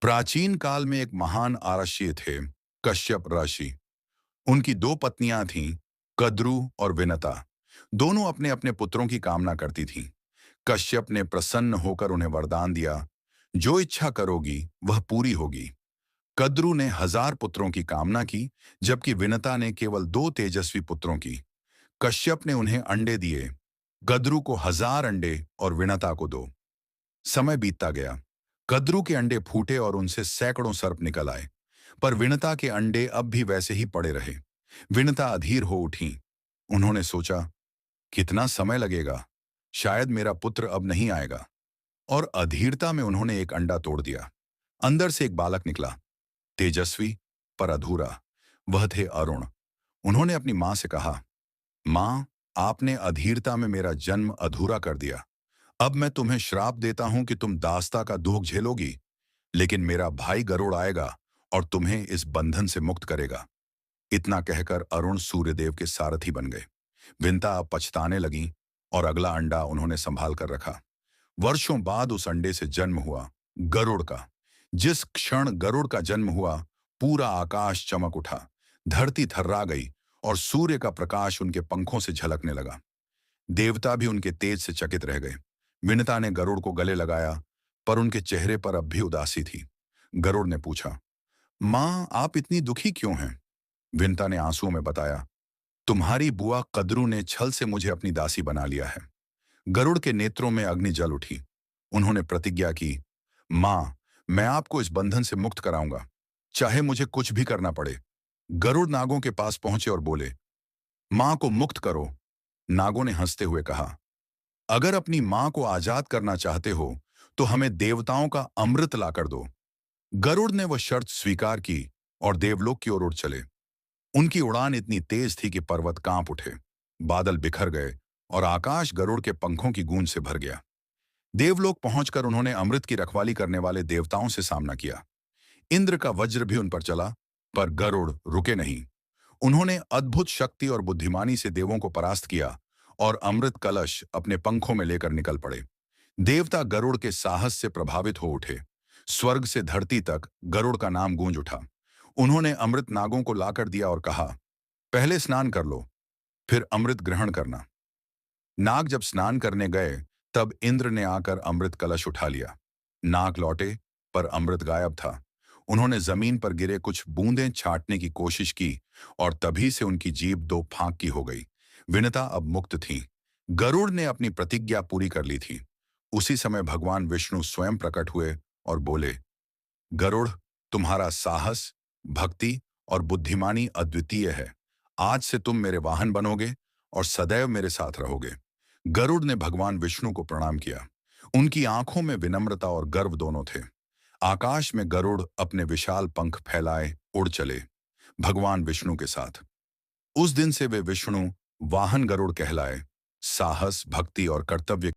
प्राचीन काल में एक महान आरष्य थे, कश्यप ऋषि। उनकी दो पत्नियां थीं, कद्रु और विनता। दोनों अपने अपने पुत्रों की कामना करती थीं। कश्यप ने प्रसन्न होकर उन्हें वरदान दिया, जो इच्छा करोगी वह पूरी होगी। कद्रु ने 1000 पुत्रों की कामना की, जबकि विनता ने केवल 2 तेजस्वी पुत्रों की। कश्यप ने उन्हें अंडे दिए, कद्रु को 1000 अंडे और विनता को 2। समय बीतता गया। कद्रु के अंडे फूटे और उनसे सैकड़ों सर्प निकल आए, पर विनता के अंडे अब भी वैसे ही पड़े रहे। विनता अधीर हो उठी। उन्होंने सोचा, कितना समय लगेगा, शायद मेरा पुत्र अब नहीं आएगा। और अधीरता में उन्होंने एक अंडा तोड़ दिया। अंदर से एक बालक निकला, तेजस्वी पर अधूरा। वह थे अरुण। उन्होंने अपनी मां से कहा, मां, आपने अधीरता में मेरा जन्म अधूरा कर दिया। अब मैं तुम्हें श्राप देता हूं कि तुम दास्ता का दुख झेलोगी, लेकिन मेरा भाई गरुड़ आएगा और तुम्हें इस बंधन से मुक्त करेगा। इतना कहकर अरुण सूर्यदेव के सारथी बन गए। विंता अब पछताने लगी और अगला अंडा उन्होंने संभाल कर रखा। वर्षों बाद उस अंडे से जन्म हुआ गरुड़ का। जिस क्षण गरुड़ का जन्म हुआ, पूरा आकाश चमक उठा, धरती थर्रा गई और सूर्य का प्रकाश उनके पंखों से झलकने लगा। देवता भी उनके तेज से चकित रह गए। विनता ने गरुड़ को गले लगाया, पर उनके चेहरे पर अब भी उदासी थी। गरुड़ ने पूछा, मां, आप इतनी दुखी क्यों हैं? विनता ने आंसुओं में बताया, तुम्हारी बुआ कद्रू ने छल से मुझे अपनी दासी बना लिया है। गरुड़ के नेत्रों में अग्नि जल उठी। उन्होंने प्रतिज्ञा की, मां, मैं आपको इस बंधन से मुक्त कराऊंगा, चाहे मुझे कुछ भी करना पड़े। गरुड़ नागों के पास पहुंचे और बोले, मां को मुक्त करो। नागों ने हंसते हुए कहा, अगर अपनी मां को आजाद करना चाहते हो तो हमें देवताओं का अमृत लाकर दो। गरुड़ ने वह शर्त स्वीकार की और देवलोक की ओर उड़ चले। उनकी उड़ान इतनी तेज थी कि पर्वत कांप उठे, बादल बिखर गए और आकाश गरुड़ के पंखों की गूंज से भर गया। देवलोक पहुंचकर उन्होंने अमृत की रखवाली करने वाले देवताओं से सामना किया। इंद्र का वज्र भी उन पर चला, पर गरुड़ रुके नहीं। उन्होंने अद्भुत शक्ति और बुद्धिमानी से देवों को परास्त किया और अमृत कलश अपने पंखों में लेकर निकल पड़े। देवता गरुड़ के साहस से प्रभावित हो उठे। स्वर्ग से धरती तक गरुड़ का नाम गूंज उठा। उन्होंने अमृत नागों को लाकर दिया और कहा, पहले स्नान कर लो, फिर अमृत ग्रहण करना। नाग जब स्नान करने गए, तब इंद्र ने आकर अमृत कलश उठा लिया। नाग लौटे, पर अमृत गायब था। उन्होंने जमीन पर गिरे कुछ बूंदें छांटने की कोशिश की और तभी से उनकी जीभ 2 फांक की हो गई। विनता अब मुक्त थी। गरुड़ ने अपनी प्रतिज्ञा पूरी कर ली थी। उसी समय भगवान विष्णु स्वयं प्रकट हुए और बोले, गरुड़, तुम्हारा साहस, भक्ति और बुद्धिमानी अद्वितीय है। आज से तुम मेरे वाहन बनोगे और सदैव मेरे साथ रहोगे। गरुड़ ने भगवान विष्णु को प्रणाम किया। उनकी आंखों में विनम्रता और गर्व दोनों थे। आकाश में गरुड़ अपने विशाल पंख फैलाए उड़ चले, भगवान विष्णु के साथ। उस दिन से वे विष्णु वाहन गरुड़ कहलाए। साहस, भक्ति और कर्तव्य